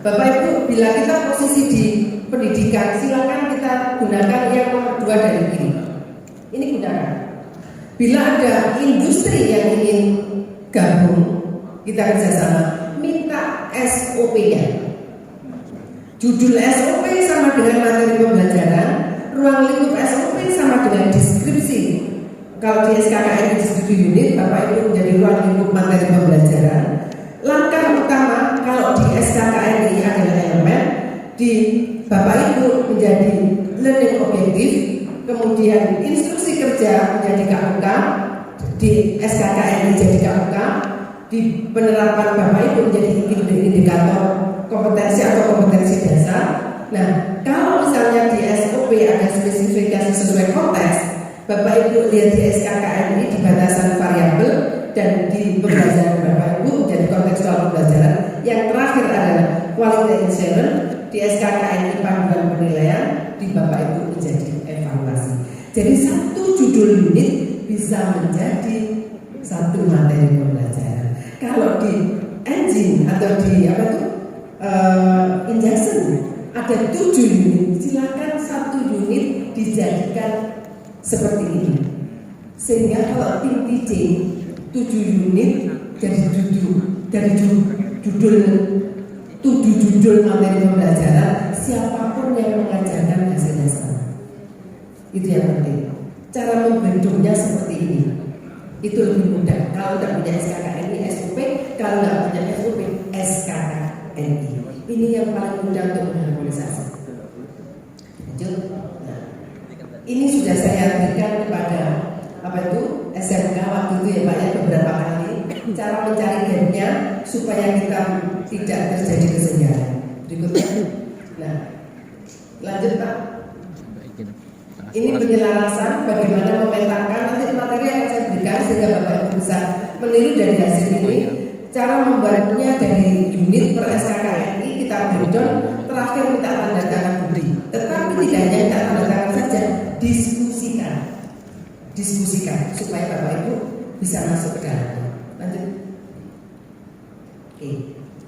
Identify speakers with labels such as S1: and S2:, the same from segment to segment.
S1: Bapak Ibu, bila kita posisi di pendidikan, silakan kita gunakan yang nomor 2 dari ini. Ini gunakan. Bila ada industri yang ingin gabung, kita kerjasama, minta SOP-nya. Judul SOP sama dengan materi pembelajaran, ruang lingkup SOP sama dengan deskripsi. Kalau di SKKN di studi unit, Bapak Ibu menjadi ruang lingkup materi pembelajaran. Langkah utama kalau di SKKN ini adalah elemen, di Bapak Ibu menjadi learning objektif, kemudian instruksi kerja menjadi KUK, di SKKN ini jadi KUK, di penerapan Bapak Ibu menjadi indikator kompetensi atau kompetensi dasar. Nah, kalau misalnya di SOP ada spesifikasi sesuai konteks, Bapak Ibu lihat di SKKN ini di batasan variabel dan di pembelajaran Bapak Ibu menjadi kontekstual pembelajaran. Yang terakhir adalah quality assurance, di SKKN ini panduan penilaian, di Bapak Ibu menjadi evaluasi. Jadi satu judul unit bisa menjadi satu materi pembelajaran. Kalau di engine atau di injection ada 7 unit, silakan satu unit dijadikan seperti ini. Sehingga kalau tim teaching 7 unit dari judul 7 judul materi pembelajaran, siapapun yang mengajarkan hasilnya sama. Itu yang penting. Cara membentuknya seperti ini. Itu lebih mudah. Kalau tidak punya SKKN ini SOP, kalau tidak punya SOP SKKNI. Ini yang paling mudah untuk mengharmonisasi. Lanjut. Nah, ini sudah saya berikan kepada SMK waktu itu ya Pak ya, beberapa kali. Cara mencari gapnya supaya kita tidak terjadi kesenjangan. Berikutnya. Nah, lanjut Pak. Ini penyelarasan bagaimana memetakan nanti materi yang saya berikan sehingga Bapak Ibu bisa meniru dari hasil ini. Cara membuatnya dari unit per SKKNI kita breakdown, terakhir minta tanda tangan budi. Tetapi tidak hanya minta tanda tangan saja, diskusikan supaya Bapak Ibu bisa masuk ke dalamnya. Lanjut. Oke.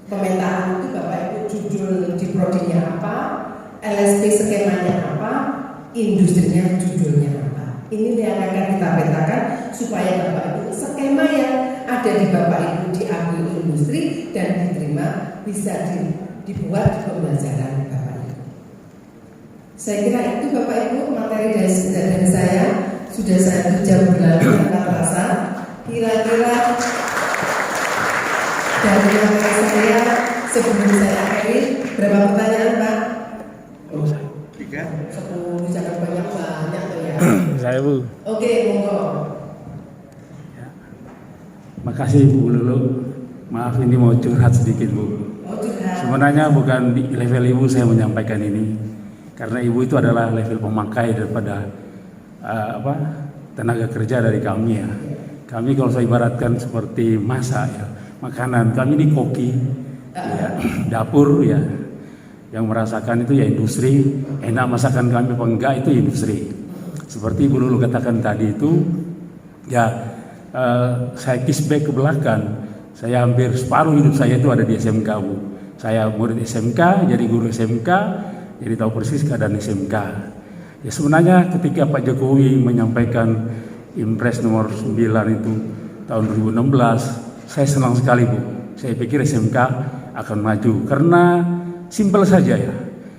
S1: Pemetaan itu Bapak Ibu judul di prodinya apa, LSP skemanya apa, industrinya judulnya apa. Ini yang akan kita petakan supaya Bapak Ibu skema yang ada di Bapak Ibu diambil industri dan diterima bisa dibuat di pembelajaran Bapak Ibu. Saya kira itu Bapak Ibu materi dari saya. Sudah 1 jam berlalu tanpa terasa. Kira-kira dari materi saya sebelum saya akhiri berapa pertanyaan Pak?
S2: 3.
S1: 10, jangan banyak ya.
S3: Saya Bu.
S1: Oke, monggo.
S3: Ya. Makasih Bu Lulu. Maaf ini mau curhat sedikit Bu. Sebenarnya bukan di level Ibu saya menyampaikan ini, karena Ibu itu adalah level pemakai daripada tenaga kerja dari kami ya. Kami kalau saya ibaratkan seperti masak ya, makanan kami di koki ya, dapur ya. Yang merasakan itu ya industri, enak masakan kami apa enggak itu industri. Seperti Ibu Lulu katakan tadi itu ya, saya kickback ke belakang. Saya hampir separuh hidup saya itu ada di SMK Bu. Saya murid SMK, jadi guru SMK, jadi tahu persis keadaan SMK. Ya sebenarnya ketika Pak Jokowi menyampaikan Impres nomor 9 itu tahun 2016, saya senang sekali Bu. Saya pikir SMK akan maju karena simpel saja ya.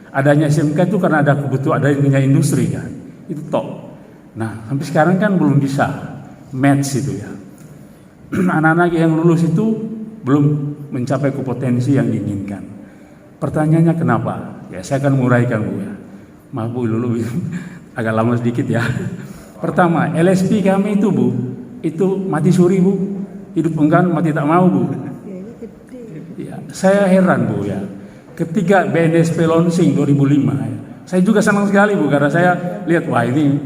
S3: Adanya SMK itu karena ada kebutuhan adanya industri ya. Itu tok. Nah, sampai sekarang kan belum bisa match itu ya. Anak-anak yang lulus itu belum mencapai kompetensi yang diinginkan. Pertanyaannya kenapa? Ya saya akan menguraikan Bu ya. Maaf Bu, dulu agak lama sedikit ya. Pertama, LSP kami itu Bu, itu mati suri Bu, hidup enggan mati tak mau Bu. Ya, saya heran Bu ya. Ketika BNSP launching 2005 ya, saya juga senang sekali Bu, karena saya lihat wah ini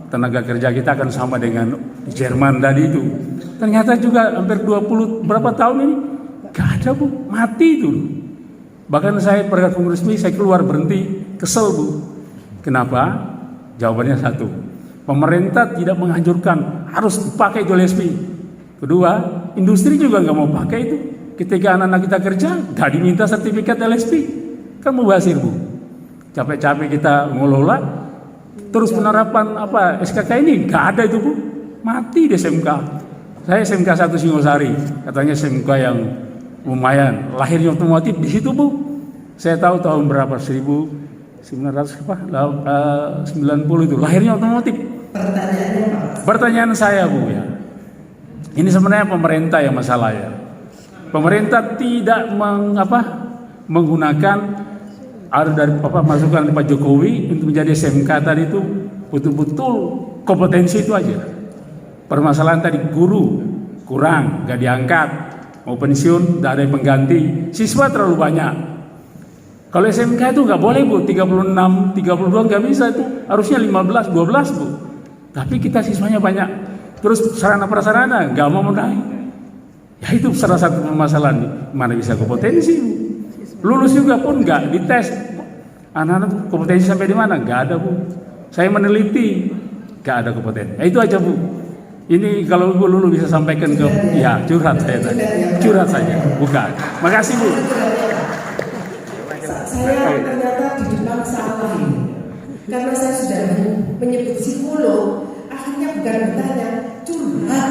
S3: tenaga kerja kita akan sama dengan Jerman tadi itu. Ternyata juga hampir 20 berapa tahun ini gak ada Bu, mati itu. Bahkan saya pada resmi saya keluar berhenti, kesel Bu. Kenapa? Jawabannya satu, pemerintah tidak menganjurkan harus dipakai itu LSP. Kedua, industri juga nggak mau pakai itu. Ketika anak-anak kita kerja, nggak diminta sertifikat LSP, kan mubazir Bu. Capek-capek kita ngelola, terus penerapan apa SKK ini nggak ada itu Bu, mati di SMK. Saya SMK 1 Singosari, katanya SMK yang lumayan, lahirnya otomotif di situ Bu. Saya tahu tahun berapa 1990 itu lahirnya otomotif. Pertanyaan saya Bu ya, ini sebenarnya pemerintah yang masalah ya. Pemerintah tidak menggunakan ada dari masukan Pak Jokowi untuk menjadi SMK tadi itu betul-betul kompetensi itu aja. Permasalahan tadi guru kurang, gak diangkat, mau pensiun, tidak ada yang pengganti, siswa terlalu banyak. Kalau SMK itu nggak boleh Bu, 36, 32 nggak bisa itu, harusnya 15, 12 Bu. Tapi kita siswanya banyak, terus sarana prasarana nggak mau menaik. Ya itu salah satu permasalahan, mana bisa kompetensi Bu. Lulus juga pun nggak dites, anak-anak kompetensi sampai di mana? Nggak ada Bu. Saya meneliti, nggak ada kompetensi. Ya, itu aja Bu. Ini kalau Bu Lulu bisa sampaikan ke, ya curhat saya tadi, curhat saja, bukan. Makasih Bu.
S1: Saya ternyata di depan salah ini, karena saya sudah menyebut psikolog, akhirnya bukan bertanya, curhat.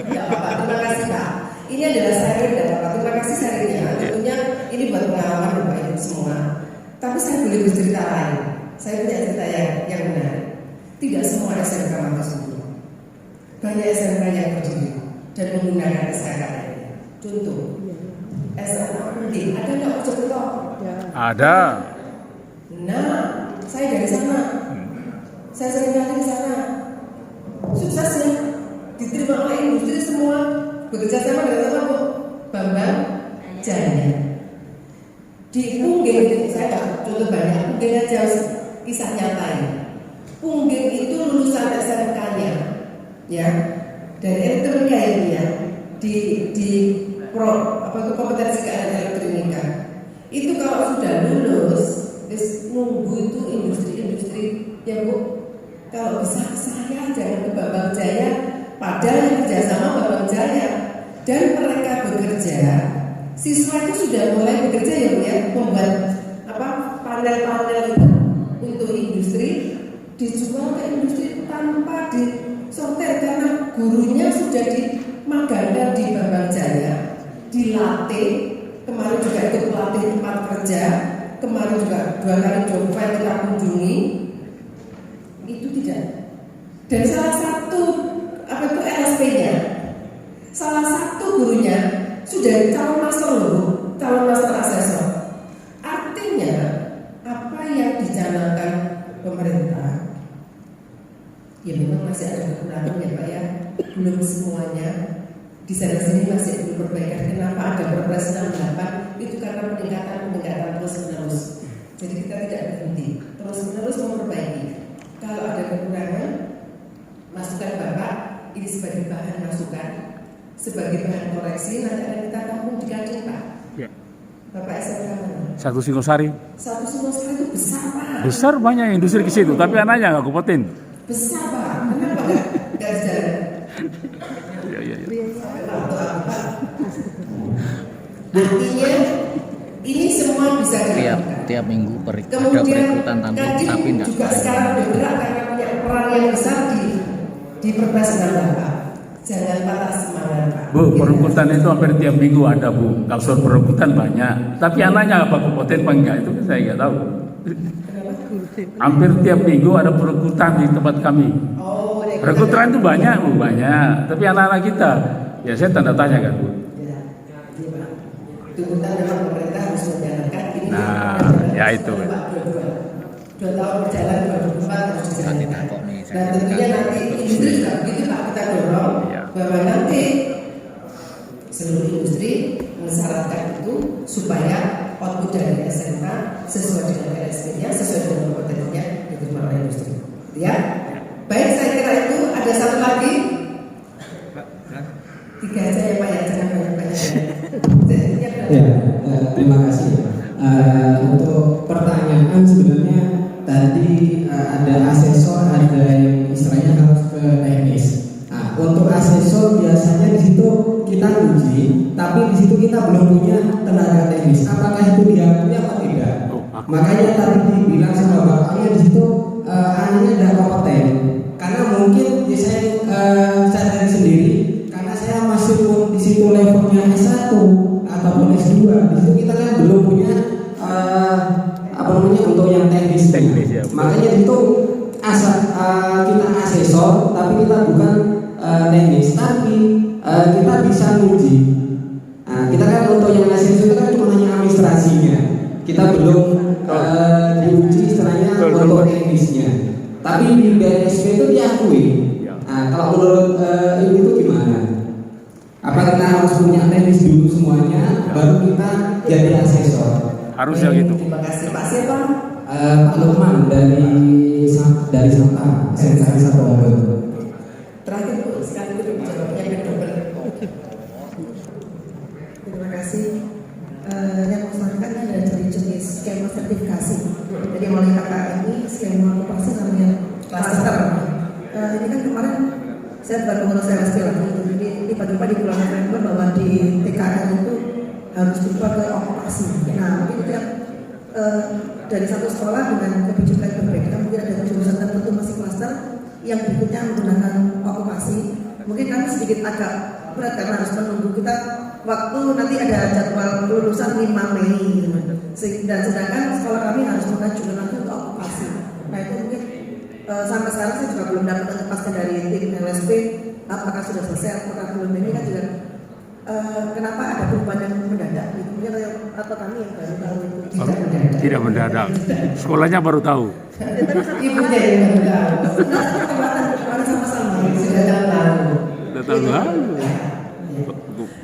S1: Ya Bapak, terima kasih Pak. Ini adalah sharing dan Bapak, terima kasih sharingnya. Tentunya ini buat pengalaman Bapak Ibu semua. Tapi saya boleh bercerita lain. Saya punya cerita yang benar. Tidak semua SMK mati suri. Banyak SMK yang berdiri dan menggunakan SKK. Contoh, SMK Unding, ada nggak Mojokerto?
S3: Ada.
S1: Nah, saya dari sana. Saya sering kali di sana. Sukses ya, diterima oleh industri semua. Bekerja sama dengan apa? Bambang Jaya. Di Pungging, saya contoh banyak. Pungging aja kisah nyata ya. Pungging itu lulusan SMK-nya, ya, dari elektronika ini ya, di kompetensi keahlian elektronika. Itu kalau sudah lulus, nunggu itu industri-industri yang Bu, kalau bisa saya jangan ke Bambang Jaya, padahal yang kerjasama Bambang Jaya, dan mereka bekerja, siswa itu sudah mulai bekerja ya Bu ya, membuat panel-panel itu untuk industri, dijual ke industri tanpa disortir karena gurunya sudah dimagangkan di Bambang Jaya, dilatih. Kemarin juga ikut pelatih tempat kerja, kemarin juga 2 kali job fair kita kunjungi, itu tidak. Dan salah satu LSP-nya, salah satu gurunya sudah calon master loh, calon master asesor. Artinya apa yang dicanangkan pemerintah, ya memang masih ada kekurangan ya Pak ya, belum semuanya. Di sana sini masih belum perbaikan. Kenapa ada Perpres 68? Itu karena peningkatan terus-menerus. Jadi kita tidak berhenti, terus-menerus memperbaiki. Kalau ada kekurangan, masukan Bapak ini sebagai bahan masukan, sebagai bahan koreksi, nanti akan kita tampung di Kadin Pak. Ya. Bapak SMK mana?
S3: 1 Singosari.
S1: 1 Singosari itu besar Pak.
S3: Besar, banyak industri ke situ, tapi anaknya nggak kompeten.
S1: Besar Pak. Kenapa nggak jalan?
S3: Iya.
S1: Artinya ini semua bisa dilakukan.
S2: Tiap minggu ada
S1: Kemudian
S2: perekrutan
S1: tapi
S2: enggak
S1: juga sekarang bergerak karena punya peran yang besar di Perpres 68. Jangan patah semangat Pak.
S3: Bu, perekrutan itu hampir tiap minggu ada Bu. Kalau soal perekrutan banyak, tapi anaknya apa kompeten apa enggak itu saya nggak tahu. Hampir tiap minggu ada perekrutan di tempat kami.
S1: Oh,
S3: Perekrutan itu banyak Bu, banyak. Tapi anak-anak kita, ya saya tanda tanya kan Bu.
S1: Ya, iya Pak. Tuntutan memang pemerintah harus menjalankan ini.
S3: Nah, ya itu.
S1: 2 tahun berjalan 2024 harus dijalankan. Dan tentunya nanti industri juga begitu Pak, kita dorong bahwa nanti seluruh industri mensyaratkan itu supaya output dari SMK sesuai dengan LSP-nya, sesuai dengan kompetensinya diterima oleh industri. Ya, baik, saya kira itu ada satu lagi. 3 aja ya Pak ya, jangan banyak-banyak.
S2: Ya, terima kasih. Untuk pertanyaan sebenarnya tadi ada asesor, ada yang istilahnya harus ke teknis. Nah, untuk asesor biasanya di situ kita uji, tapi di situ kita belum punya tenaga teknis. Apakah itu diakui atau tidak? Makanya tadi dibilang sama bapaknya di situ anaknya tidak kompeten. Karena mungkin ya saya sadari sendiri, karena saya masih di situ levelnya S1 ataupun S2. Di situ kita kan belum punya untuk yang teknis ya. Makanya itu kita asesor, tapi kita bukan teknis, tapi kita bisa nguji. Nah, kita kan untuk yang asesor itu kan cuma hanya administrasinya, kita belum diuji istilahnya untuk teknisnya. Tapi di BNSP itu diakui. Nah, kalau menurut Ibu itu gimana? Apa kita harus punya teknis dulu semuanya, baru kita jadi asesor?
S3: Harusnya gitu.
S1: Terima kasih Pak. Siapa?
S2: Pak Lukman dari Santa, Sentrasi Satu Mobil.
S1: Terakhir Bu, sekali itu jawabnya double.
S4: Terima kasih. Yang mau sampaikan ada jenis skema sertifikasi. Jadi oleh kakak ini skema okupasi namanya cluster. Ini kan kemarin saya baru mengurus LSP lagi. Jadi tiba-tiba di bulan November bahwa di TKL itu harus berubah ke okupasi. Nah, mungkin itu yang dari satu sekolah dengan kebijakan berbeda, mungkin ada jurusan tertentu masih klaster yang berikutnya menggunakan okupasi. Mungkin kami sedikit agak berat karena harus menunggu kita waktu nanti ada jadwal lulusan 5 Mei gitu. Dan sedangkan sekolah kami harus mengajukan lagi untuk okupasi. Nah itu mungkin sampai sekarang saya juga belum dapat kepastian dari tim LSP apakah sudah selesai apakah belum. Ini kan juga kenapa ada perubahan yang mendadak gitu. Mungkin atau kami yang baru tahu itu
S3: Tidak mendadak. Sekolahnya baru tahu.
S1: Ibunya yang baru tahu. Kemarin sama-sama sudah tahu.
S3: Sudah tahu lalu.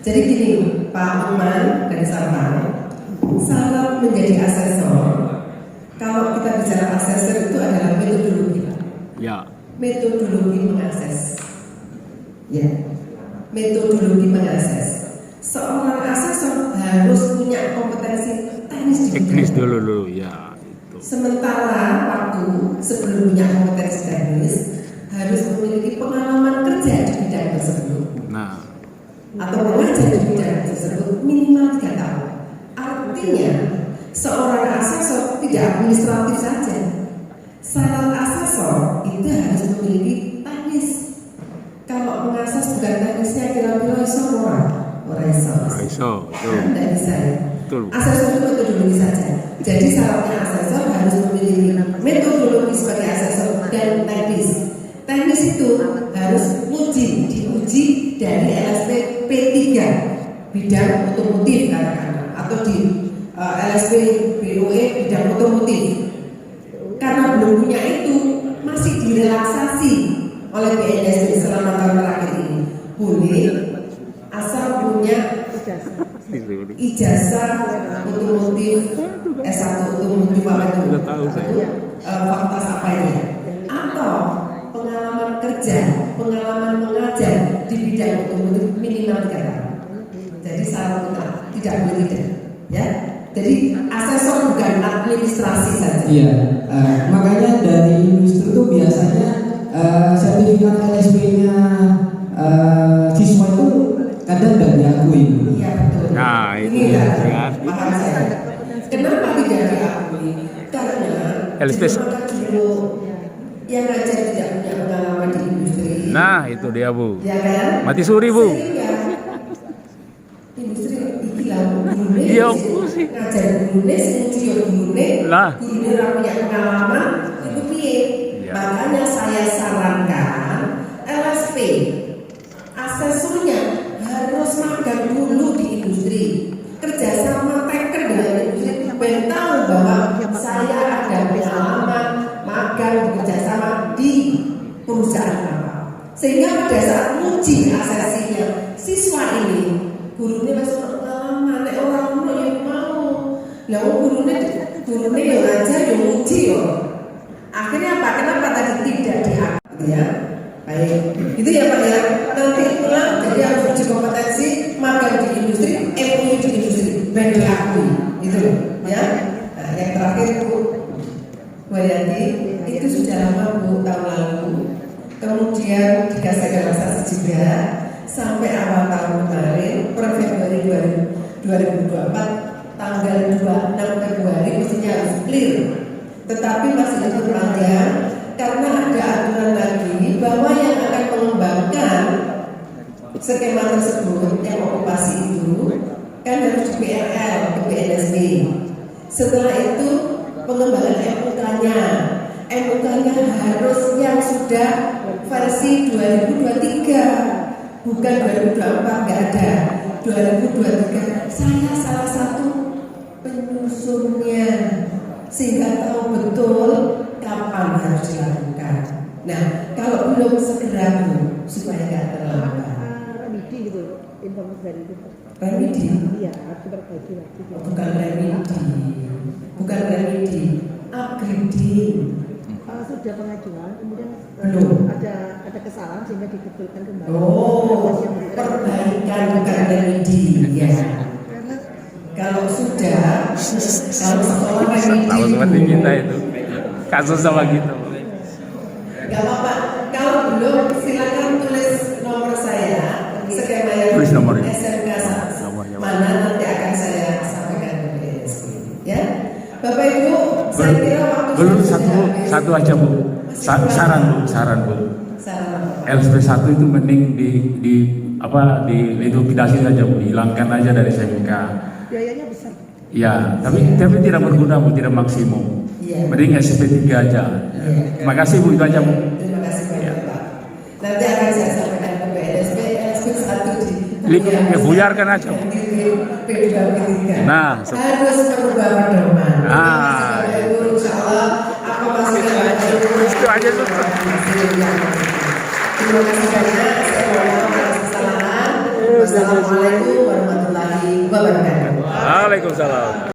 S1: Jadi gini Pak Lukman dari Sarman, syarat menjadi asesor. Kalau kita bicara asesor itu adalah metodologi Pak.
S3: Ya.
S1: Metodologi mengakses. Ya. Metodologi mengakses. Seorang asesor harus punya kompetensi teknis
S3: dulu ya itu.
S1: Sementara waktu sebelum punya kompetensi teknis harus memiliki pengalaman kerja di bidang tersebut.
S3: Nah,
S1: atau mengajar di bidang tersebut minimal 3 tahun. Artinya seorang asesor tidak administratif saja. Syarat asesor itu harus memiliki teknis. Kalau mengakses bukan teknisnya kira-kira iso orang iso. Tidak bisa ya. Asesor itu metodologi saja. Jadi syaratnya asesor harus memiliki metodologi sebagai asesor dan teknis. Teknis itu harus diuji dari LSP P3 bidang otomotif katakanlah atau di LSP BOE bidang otomotif. Karena belum punya itu masih direlaksasi oleh BNSP selama tahun terakhir ini. Boleh asal punya ijazah otomotif S1 otomotif apa itu? Fakultas apa ini? Atau pengalaman kerja, pengalaman mengajar di bidang otomotif minimal 3 tahun. Jadi syarat tidak boleh tidak, ya. Jadi asesor bukan administrasi saja.
S2: Iya, makanya dari industri itu biasanya sertifikat LSP-nya siswa itu kadang tidak diakui.
S1: Iya betul.
S3: Nah itu
S1: ini
S3: ya.
S1: paham saya. Kenapa tidak diakui? Karena
S3: LSP
S1: dulu yang ngajar tidak punya pengalaman di industri.
S3: Nah itu dia Bu.
S1: Ya kan?
S3: Mati suri Bu.
S1: Sehingga industri iki lah boleh
S3: Iya, pusing.
S1: Ngajar gurune, sing nguji yo gurune,
S3: Lah.
S1: gurune ora punya pengalaman, itu piye?
S3: Iya.
S1: Makanya saya sarankan LSP, asesornya harus magang dulu di industri, kerjasama taker dengan industri, ben tahu bahwa saya ada pengalaman magang bekerjasama di perusahaan apa, sehingga pada saat uji asesinya siswa ini gurunya masuk pengalaman, nek orang ono yang mau, lah gurunya yang ngajar yang uji yo. Akhirnya apa? Kenapa tadi tidak diakui ya? Baik, itu ya Pak ya. Nanti pulang jadi harus uji kompetensi magang di industri, MOU di industri, dan diakui, itu ya. Nah, yang terakhir Bu Yanti, itu sudah lama Bu, tahun lalu. Kemudian dikasih relaksasi juga sampai awal tahun kemarin, per Februari 2024, tanggal 26 Februari mestinya harus clear. Tetapi masih diperpanjang karena ada aturan lagi bahwa yang akan mengembangkan skema tersebut yang okupasi itu kan harus di PRL ke BNSB. Setelah itu pengembangan MUK-nya harus yang sudah versi 2023, bukan 2024, nggak ada 2023. Saya salah satu penyusunnya sehingga tahu betul kapan harus dilakukan. Nah, kalau belum segera Bu, supaya nggak terlambat.
S4: Remedi gitu, informasi dari itu.
S1: Remedi?
S4: Iya, diperbaiki lagi.
S1: Bukan remedi, upgrading.
S4: Sudah pengajuan, kemudian
S1: Belum.
S4: ada kesalahan sehingga dibetulkan kembali.
S1: Oh, perbaikan bukan remedi, ya.
S4: Karena
S1: Kalau sudah, kalau sekolah remedi.
S3: Tahu seperti kita itu. Kasus sama gitu.
S1: Gak apa-apa. Kalau belum, silakan tulis nomor saya. Skemanya
S3: Tulis nomornya.
S1: SMK
S3: Nomornya.
S1: mana nanti akan saya sampaikan ke BNSB. Ya, Bapak Ibu, saya kira waktu
S3: Belum
S1: sudah
S3: satu
S1: habis.
S3: aja Bu. Saran Bu.
S1: Saran.
S3: LSP 1 itu mending di likuidasi saja Bu, dihilangkan aja dari SMK.
S4: biayanya besar.
S3: Ya, tapi tidak berguna Bu, tidak maksimum.
S1: Iya.
S3: Mending SP 3 aja.
S1: Iya.
S3: Terima kasih Bu, itu aja Bu.
S1: Terima kasih banyak
S3: Ya.
S1: Pak. Nanti akan saya sampaikan ke BNSB. LSP 1
S3: Buyarkan aja Bu. Nah,
S1: harus merubah pedoman.
S3: Ah,
S1: Insya Allah aku masih
S3: itu aja Bu.
S1: Terima kasih banyak.